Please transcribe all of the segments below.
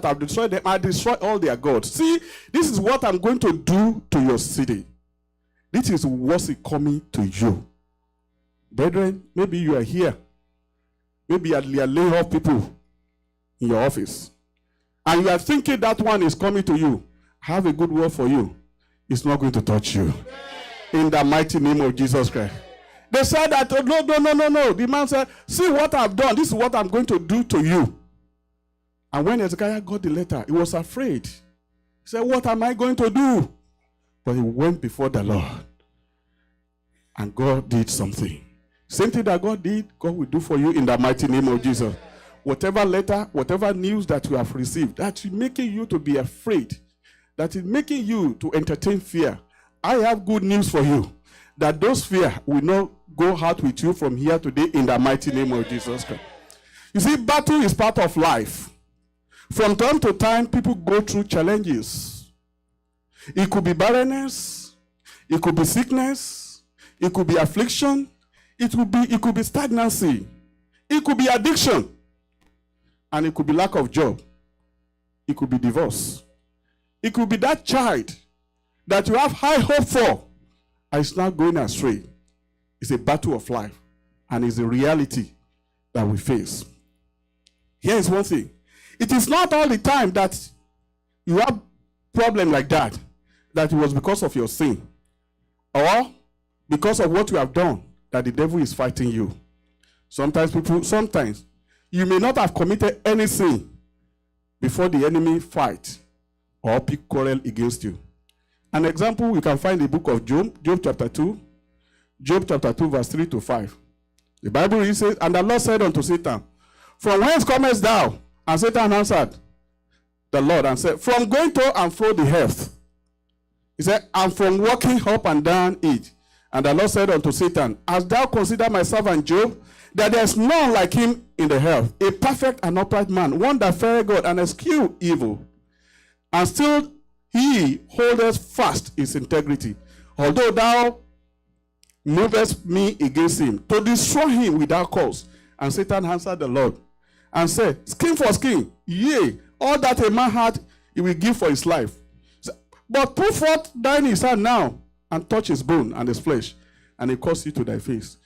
that I've destroyed them, I destroy all their gods. See, this is what I'm going to do to your city. This is what's coming to you. Brethren, maybe you are here. Maybe you are laying off people in your office. And you are thinking that one is coming to you. I have a good word for you. It's not going to touch you. In the mighty name of Jesus Christ. They said that, oh, no. The man said, see what I've done. This is what I'm going to do to you. And when Hezekiah got the letter, he was afraid. He said, what am I going to do? But he went before the Lord. And God did something. Same thing that God did, God will do for you in the mighty name of Jesus. Whatever letter, whatever news that you have received, that is making you to be afraid, that is making you to entertain fear, I have good news for you. That those fear will not go out with you from here today in the mighty name of Jesus Christ. You see, battle is part of life. From time to time, people go through challenges. It could be barrenness. It could be sickness. It could be affliction. It could be stagnancy. It could be addiction. And it could be lack of job. It could be divorce. It could be that child that you have high hope for and it's not going astray. It's a battle of life. And it's a reality that we face. Here is one thing. It is not all the time that you have problem like that it was because of your sin. Or because of what you have done that the devil is fighting you. Sometimes you may not have committed any sin before the enemy fight or pick quarrel against you. An example we can find in the book of Job chapter 2. Job chapter 2 verse 3 to 5. The Bible says, and the Lord said unto Satan, from whence comest thou? And Satan answered the Lord and said, from going to and fro the earth. He said, and from walking up and down it. And the Lord said unto Satan, hast thou considered my servant Job, that there is none like him in the earth, a perfect and upright man, one that feareth God and eschew evil. And still he holdeth fast his integrity, although thou movest me against him, to destroy him without cause. And Satan answered the Lord and said, skin for skin, yea, all that a man had, he will give for his life. But put forth thine his hand now, and touch his bone and his flesh, and he caused you to thy face.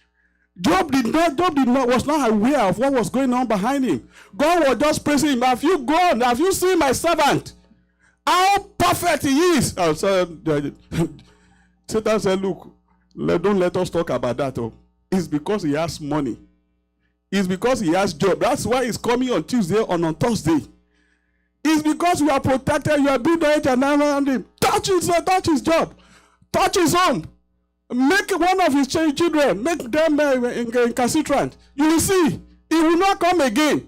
Job was not aware of what was going on behind him. God was just praising him. Have you gone? Have you seen my servant? How perfect he is. Satan said, look, don't let us talk about that. Oh. It's because he has money. It's because he has job. That's why he's coming on Tuesday and on Thursday. It's because you are protected, you are being there and around him. Touch his job. Touch his home. Make one of his children, make them incalcitrant. You will see, he will not come again.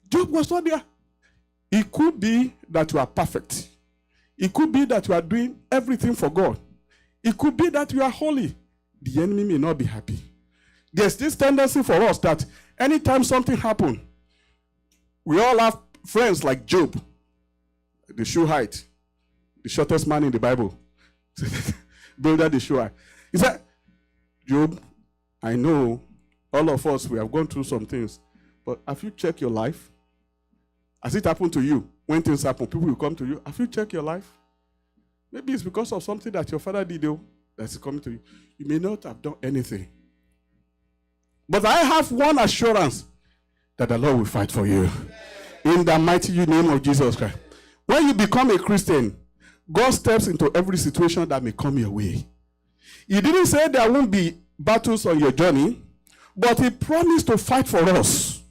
Job was not there. It could be that you are perfect. It could be that you are doing everything for God. It could be that you are holy. The enemy may not be happy. There's this tendency for us that anytime something happens, we all have friends like Job, the Shuhite, the shortest man in the Bible. Builder the Shuhite. He said, Job, I know all of us, we have gone through some things, but have you checked your life? Has it happened to you? When things happen, people will come to you. Have you checked your life? Maybe it's because of something that your father did that's coming to you. You may not have done anything. But I have one assurance that the Lord will fight for you. In the mighty name of Jesus Christ. When you become a Christian, God steps into every situation that may come your way. He didn't say there won't be battles on your journey, but he promised to fight for us.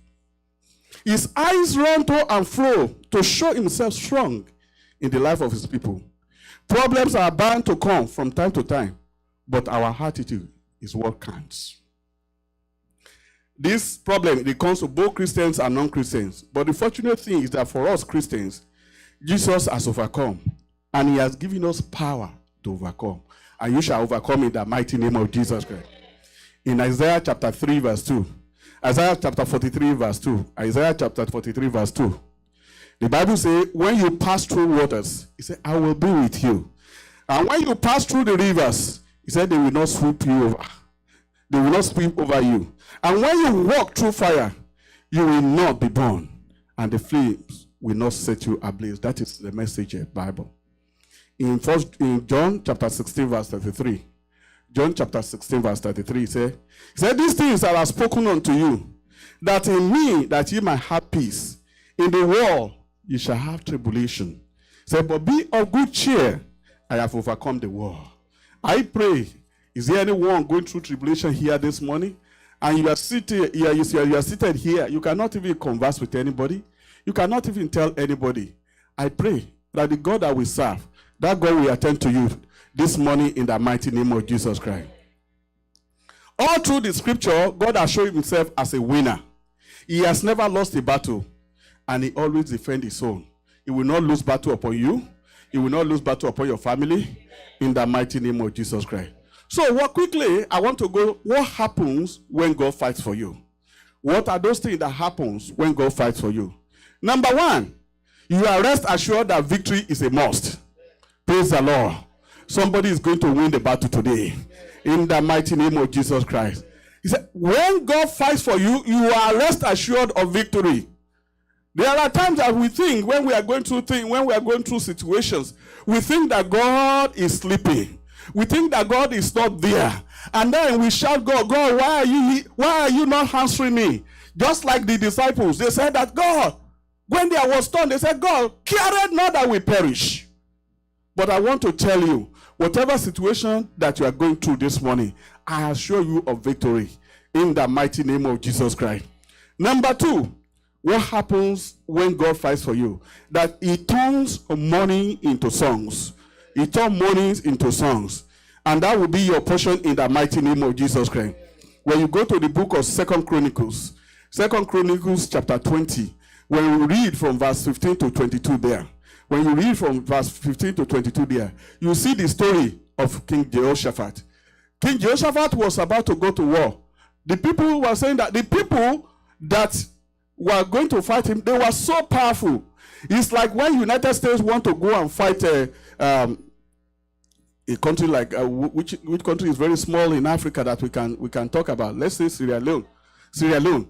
His eyes run to and fro to show himself strong in the life of his people. Problems are bound to come from time to time, but our attitude is what counts. This problem, it comes to both Christians and non-Christians. But the fortunate thing is that for us Christians, Jesus has overcome. And he has given us power to overcome. And you shall overcome in the mighty name of Jesus Christ. In Isaiah chapter 3 verse 2. Isaiah chapter 43 verse 2. Isaiah chapter 43 verse 2. The Bible says, when you pass through waters, he said, I will be with you. And when you pass through the rivers, he said, they will not sweep you over. They will not sweep over you. And when you walk through fire, you will not be burned, and the flames will not set you ablaze. That is the Message Bible. In John chapter 16, verse 33. John chapter 16, verse 33, he said, these things I have spoken unto you, that in me that ye might have peace. In the world ye shall have tribulation. He said, but be of good cheer, I have overcome the world. I pray, is there anyone going through tribulation here this morning? And you are seated here, you are seated here, you cannot even converse with anybody. You cannot even tell anybody. I pray that the God that we serve, that God will attend to you this morning in the mighty name of Jesus Christ. All through the scripture, God has shown himself as a winner. He has never lost a battle, and he always defends his own. He will not lose battle upon you. He will not lose battle upon your family in the mighty name of Jesus Christ. So, quickly, I want to go, what happens when God fights for you? What are those things that happens when God fights for you? Number one, you are rest assured that victory is a must. Praise the Lord. Somebody is going to win the battle today in the mighty name of Jesus Christ. He said, when God fights for you, you are rest assured of victory. There are times that we think when we are going through things, when we are going through situations, we think that God is sleeping. We think that God is not there. And then we shout, God, why are you not answering me? Just like the disciples, they said that God, when they was stoned, they said, God, careth not that we perish. But I want to tell you, whatever situation that you are going through this morning, I assure you of victory in the mighty name of Jesus Christ. Number two, what happens when God fights for you? That he turns mourning into songs. He turns mournings into songs. And that will be your portion in the mighty name of Jesus Christ. When you go to the book of 2 Chronicles chapter 20, when we read from verse 15 to 22 there, when you read from verse 15 to 22 there, you see the story of King Jehoshaphat. King Jehoshaphat was about to go to war. The people were saying that the people that were going to fight him, they were so powerful. It's like when United States want to go and fight a country like which country is very small in Africa that we can talk about. Let's say Sierra Leone.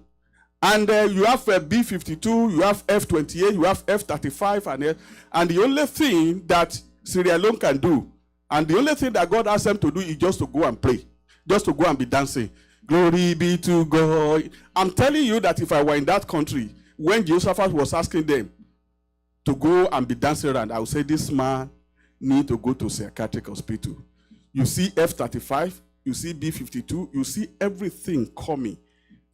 And you have B-52, you have F-28, you have F-35, and the only thing that Sierra Leone can do, and the only thing that God asked them to do is just to go and pray, just to go and be dancing. Glory be to God. I'm telling you that if I were in that country, when Jehoshaphat was asking them to go and be dancing around, I would say, this man need to go to psychiatric hospital. You see F-35, you see B-52, you see everything coming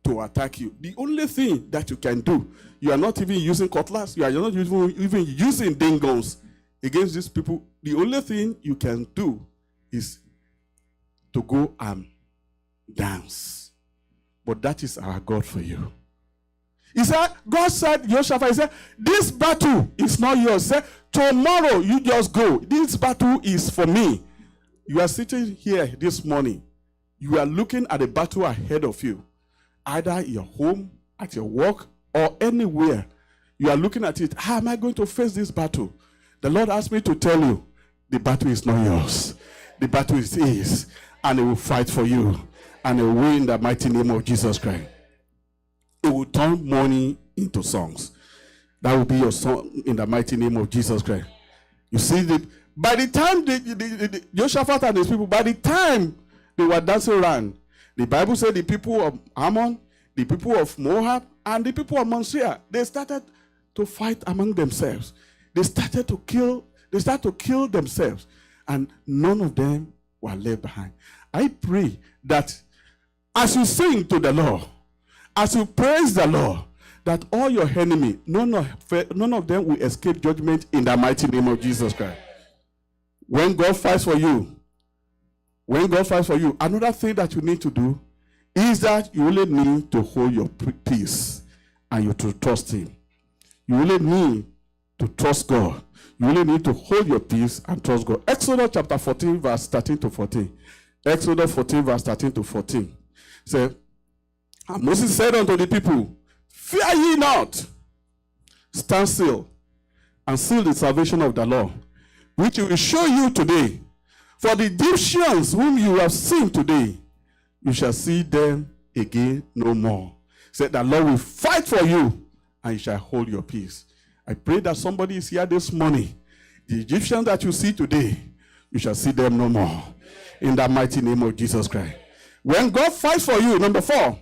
to attack you. The only thing that you can do, you are not even using cutlass, you are not even using dingons against these people. The only thing you can do is to go and dance. But that is our God for you. He said, God said, Jehoshaphat, he said, this battle is not yours. He said, tomorrow you just go. This battle is for me. You are sitting here this morning. You are looking at the battle ahead of you. Either in your home, at your work, or anywhere. You are looking at it. How am I going to face this battle? The Lord asked me to tell you, the battle is not yours. The battle is his. And he will fight for you. And he will win in the mighty name of Jesus Christ. It will turn mourning into songs. That will be your song in the mighty name of Jesus Christ. You see, by the time Jehoshaphat and his people, by the time they were dancing around, the Bible said the people of Ammon, the people of Moab, and the people of Mount Seir, they started to fight among themselves. They started to kill themselves, and none of them were left behind. I pray that as you sing to the Lord, as you praise the Lord, that all your enemy, none of them will escape judgment in the mighty name of Jesus Christ. When God fights for you, another thing that you need to do is that you only need to hold your peace and you to trust him. You only need to trust God. You only need to hold your peace and trust God. Exodus chapter 14, verse 13 to 14. Exodus 14, verse 13 to 14. Say, and Moses said unto the people, fear ye not, stand still, and see the salvation of the Lord, which he will show you today. For the Egyptians whom you have seen today, you shall see them again no more. Said the Lord will fight for you, and you shall hold your peace. I pray that somebody is here this morning. The Egyptians that you see today, you shall see them no more. In the mighty name of Jesus Christ. When God fights for you, number 4,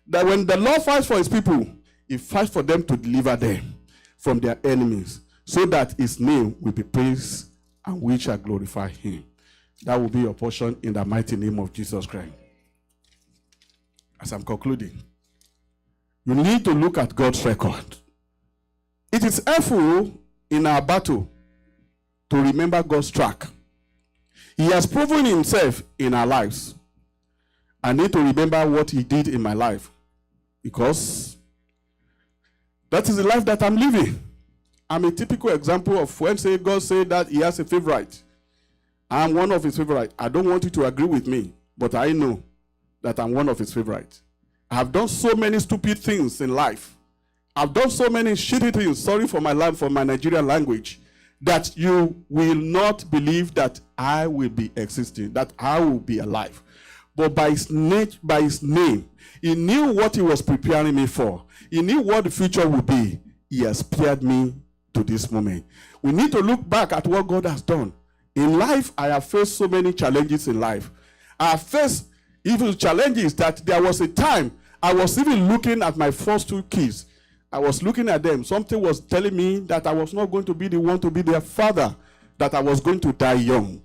that when the Lord fights for his people, he fights for them to deliver them from their enemies, so that his name will be praised and we shall glorify him. That will be your portion in the mighty name of Jesus Christ. As I'm concluding, you need to look at God's record. It is helpful in our battle to remember God's track. He has proven himself in our lives. I need to remember what he did in my life, because that is the life that I'm living. I'm a typical example of when God said that he has a favorite. I'm one of his favorites. I don't want you to agree with me, but I know that I'm one of his favorites. I have done so many stupid things in life. I've done so many shitty things, sorry for my Nigerian language, that you will not believe that I will be existing, that I will be alive. But by his name, he knew what he was preparing me for. He knew what the future would be. He has spared me to this moment. We need to look back at what God has done. In life, I have faced so many challenges in life. I have faced even challenges that there was a time I was even looking at my first 2 kids. I was looking at them. Something was telling me that I was not going to be the one to be their father, that I was going to die young.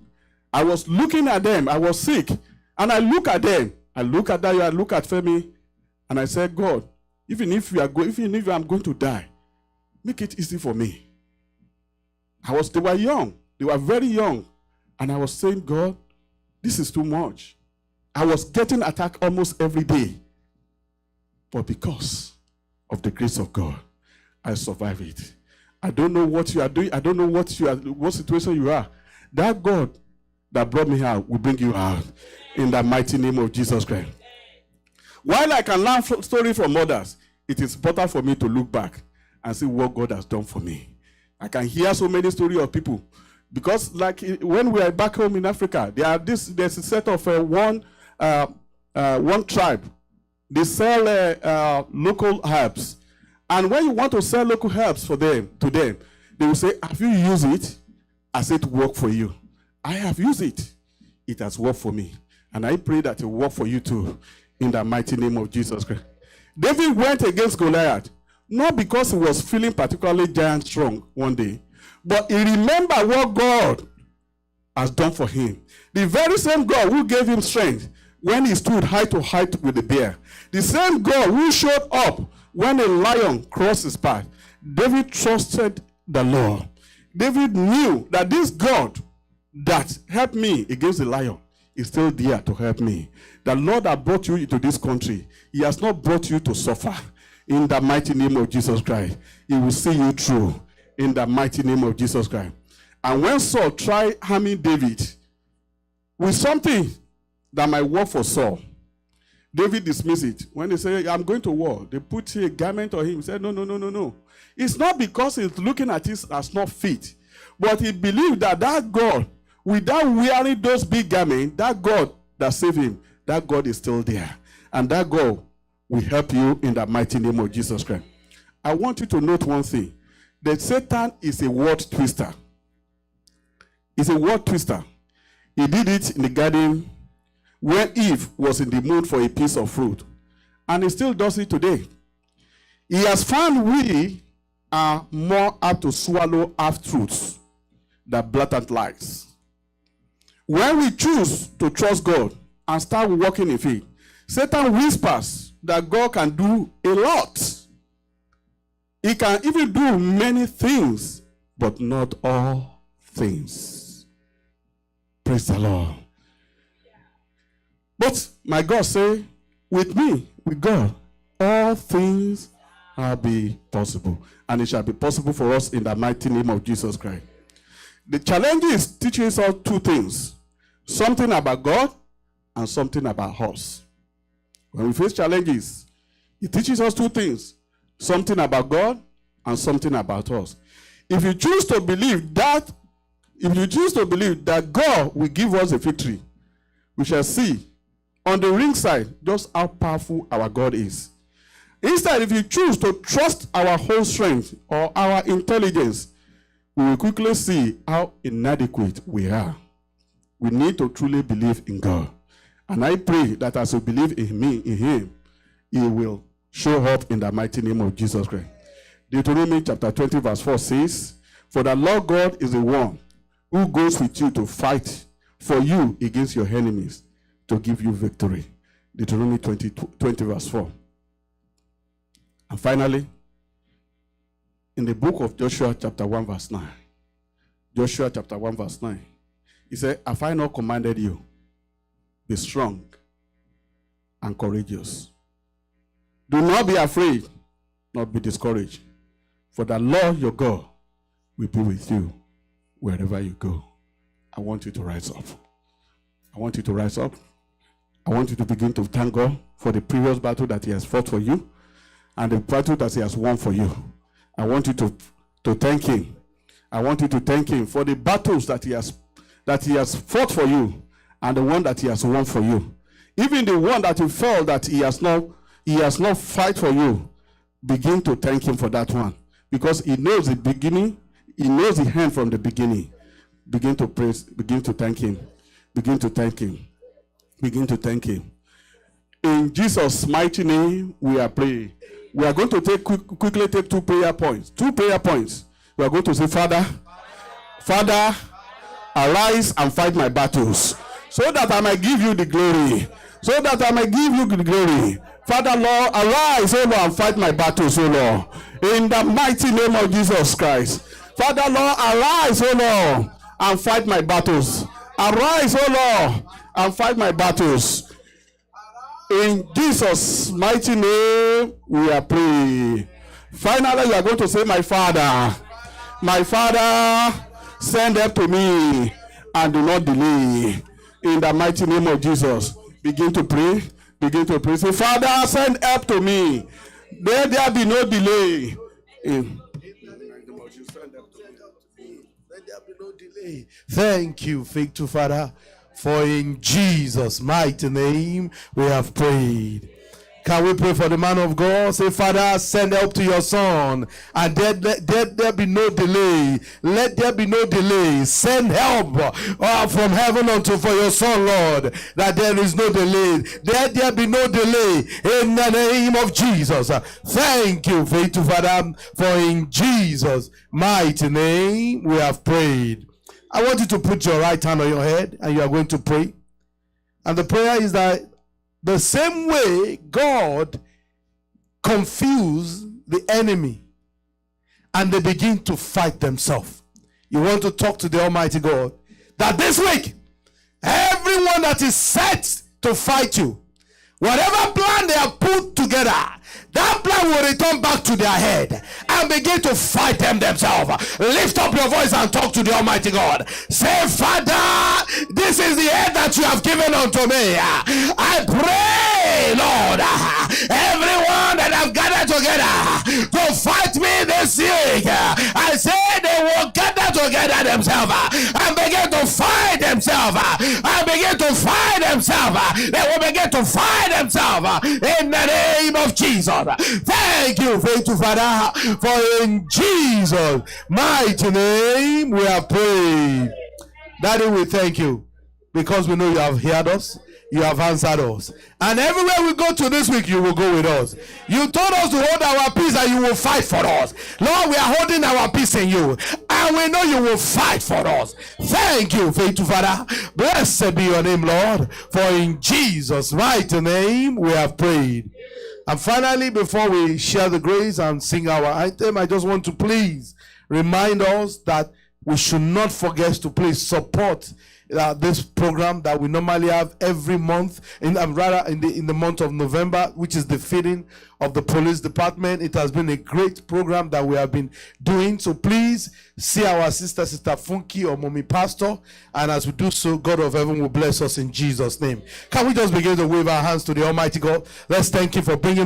I was looking at them. I was sick. And I look at them. I look at Dayo, I look at Femi, and I said, God, even if I'm going to die, make it easy for me. They were young. They were very young. And I was saying, God, this is too much. I was getting attacked almost every day. But because of the grace of God, I survived it. I don't know what you are doing. I don't know what situation you are. That God that brought me out will bring you out in the mighty name of Jesus Christ. While I can learn stories from others, it is important for me to look back and see what God has done for me. I can hear so many stories of people. Because like when we are back home in Africa, there's a set of one tribe. They sell local herbs. And when you want to sell local herbs to them, they will say, have you used it? I said, to work for you. I have used it. It has worked for me. And I pray that it will work for you too, in the mighty name of Jesus Christ. David went against Goliath, not because he was feeling particularly giant strong one day, but he remembered what God has done for him. The very same God who gave him strength when he stood height to height with the bear. The same God who showed up when a lion crossed his path. David trusted the Lord. David knew that this God that helped me against the lion is still there to help me. The Lord that brought you into this country, he has not brought you to suffer. In the mighty name of Jesus Christ, he will see you through. In the mighty name of Jesus Christ. And when Saul tried harming David with something that might work for Saul, David dismissed it. When they say, I'm going to war, they put a garment on him. He said, no. It's not because he's looking at it as not fit, but he believed that God, without wearing those big garments, that God that saved him, that God is still there. And that God will help you in the mighty name of Jesus Christ. I want you to note one thing. That Satan is a word twister. He's a word twister. He did it in the garden when Eve was in the mood for a piece of fruit. And he still does it today. He has found we are more apt to swallow half-truths than blatant lies. When we choose to trust God and start walking in faith, Satan whispers that God can do a lot. He can even do many things, but not all things. Praise the Lord. But my God say, with me, with God, all things shall be possible. And it shall be possible for us in the mighty name of Jesus Christ. The challenge is teaching us 2 things. Something about God and something about us. When we face challenges, it teaches us 2 things. Something about God and something about us. If you choose to believe that God will give us a victory, we shall see on the ring side just how powerful our God is. Instead, if you choose to trust our whole strength or our intelligence, we will quickly see how inadequate we are. We need to truly believe in God. And I pray that as you believe in me, in him, he will show up in the mighty name of Jesus Christ. Deuteronomy chapter 20 verse 4 says, "For the Lord God is the one who goes with you to fight for you against your enemies, to give you victory." Deuteronomy 20 verse 4. And finally, in the book of Joshua chapter 1 verse 9, Joshua chapter 1 verse 9, he said, "Have I not commanded you? Be strong and courageous. Do not be afraid, nor be discouraged. For the Lord your God will be with you wherever you go." I want you to rise up. I want you to rise up. I want you to begin to thank God for the previous battle that he has fought for you and the battle that he has won for you. I want you to thank him. I want you to thank him for the battles that he has fought for you and the one that he has won for you. Even the one that you felt that he has not fight for you, begin to thank him for that one. Because he knows the beginning, he knows the end from the beginning. Begin to praise, begin to thank him. Begin to thank him. Begin to thank him. In Jesus' mighty name, we are praying. We are going to quickly take 2 prayer points. 2 prayer points. We are going to say, Father, arise and fight my battles, so that I might give you the glory. So that I might give you the glory. Father, Lord, arise, O Lord, and fight my battles, O Lord. In the mighty name of Jesus Christ. Father, Lord, arise, O Lord, and fight my battles. Arise, O Lord, and fight my battles. In Jesus' mighty name, we are praying. Finally, you are going to say, my Father, send help to me and do not delay. In the mighty name of Jesus, begin to pray. Begin to pray. Say, Father, send help to me. Let there be no delay. Let there be no delay. Thank you, faithful Father, for in Jesus' mighty name we have prayed. Can we pray for the man of God? Say, Father, send help to your son, and let there be no delay. Let there be no delay. Send help from heaven unto for your son, Lord, that there is no delay. Let there be no delay in the name of Jesus. Thank you, faithful Father, for in Jesus' mighty name we have prayed. I want you to put your right hand on your head, and you are going to pray. And the prayer is that the same way God confused the enemy and they begin to fight themselves. You want to talk to the Almighty God that this week, everyone that is set to fight you, whatever plan they have put together, that plan will return back to their head and begin to fight them themselves. Lift up your voice and talk to the Almighty God. Say, Father, this is the head that you have given unto me. I pray, Lord, everyone that have gathered together to fight me this week, I say they will gather together themselves and begin to fight themselves. And begin to fight themselves. They will begin to fight themselves in the name of Jesus. Thank you, faithful Father, for in Jesus' mighty name we are prayed. Daddy, we thank you because we know you have heard us, you have answered us, and everywhere we go to this week, you will go with us. You told us to hold our peace and you will fight for us. Lord, we are holding our peace in you, and we know you will fight for us. Thank you, faithful Father. Blessed be your name, Lord, for in Jesus' mighty name we have prayed. And finally, before we share the grace and sing our anthem, I just want to please remind us that we should not forget to please support this program that we normally have every month, in the month of November, which is the feeding of the police department. It has been a great program that we have been doing. So please see our sister Funky or Mommy Pastor, and as we do so, God of heaven will bless us in Jesus' name. Can we just begin to wave our hands to the Almighty God? Let's thank Him for bringing